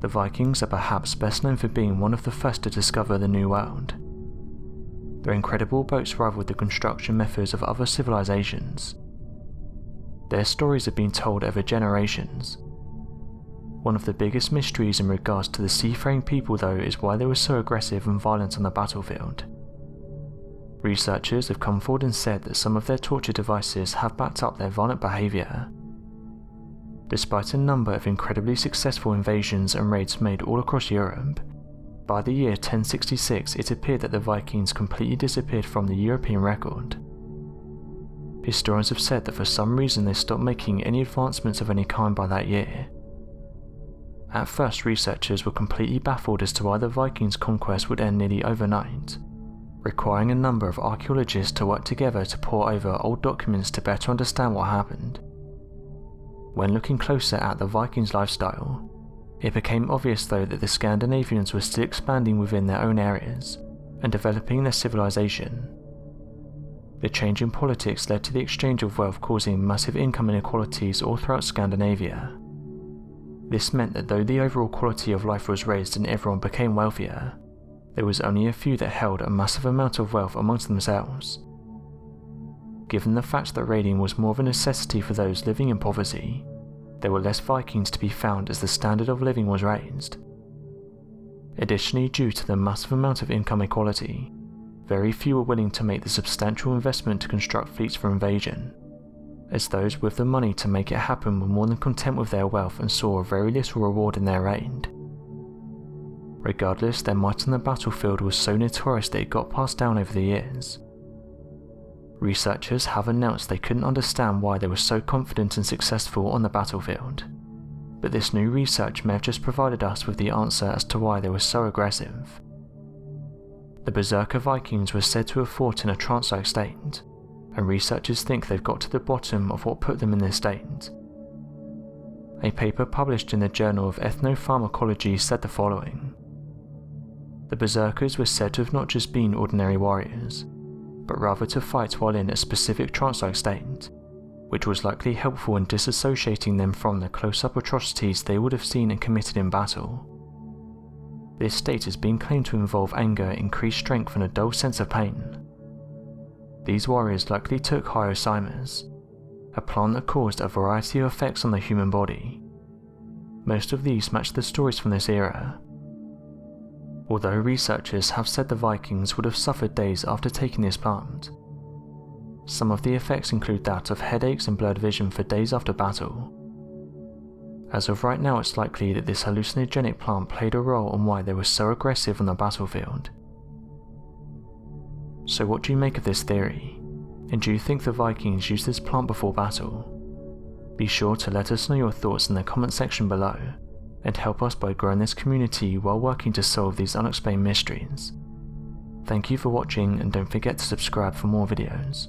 The Vikings are perhaps best known for being one of the first to discover the New World. Their incredible boats rivaled the construction methods of other civilizations. Their stories have been told over generations. One of the biggest mysteries in regards to the seafaring people though is why they were so aggressive and violent on the battlefield. Researchers have come forward and said that some of their torture devices have backed up their violent behaviour. Despite a number of incredibly successful invasions and raids made all across Europe, by the year 1066 it appeared that the Vikings completely disappeared from the European record. Historians have said that for some reason they stopped making any advancements of any kind by that year. At first, researchers were completely baffled as to why the Vikings' conquest would end nearly overnight, requiring a number of archaeologists to work together to pore over old documents to better understand what happened. When looking closer at the Vikings' lifestyle, it became obvious though that the Scandinavians were still expanding within their own areas and developing their civilization. The change in politics led to the exchange of wealth, causing massive income inequalities all throughout Scandinavia. This meant that though the overall quality of life was raised and everyone became wealthier, there was only a few that held a massive amount of wealth amongst themselves. Given the fact that raiding was more of a necessity for those living in poverty, there were less Vikings to be found as the standard of living was raised. Additionally, due to the massive amount of income equality, very few were willing to make the substantial investment to construct fleets for invasion, as those with the money to make it happen were more than content with their wealth and saw very little reward in their aid. Regardless, their might on the battlefield was so notorious that it got passed down over the years. Researchers have announced they couldn't understand why they were so confident and successful on the battlefield, but this new research may have just provided us with the answer as to why they were so aggressive. The Berserker Vikings were said to have fought in a trance-like state, and researchers think they've got to the bottom of what put them in this state. A paper published in the Journal of Ethnopharmacology said the following: the Berserkers were said to have not just been ordinary warriors, but rather to fight while in a specific trance-like state, which was likely helpful in disassociating them from the close-up atrocities they would have seen and committed in battle. This state has been claimed to involve anger, increased strength and a dull sense of pain. These warriors likely took hyoscyamus, a plant that caused a variety of effects on the human body. Most of these match the stories from this era. Although researchers have said the Vikings would have suffered days after taking this plant, some of the effects include that of headaches and blurred vision for days after battle. As of right now, it's likely that this hallucinogenic plant played a role in why they were so aggressive on the battlefield. So what do you make of this theory? And do you think the Vikings used this plant before battle? Be sure to let us know your thoughts in the comment section below, and help us by growing this community while working to solve these unexplained mysteries. Thank you for watching, and don't forget to subscribe for more videos.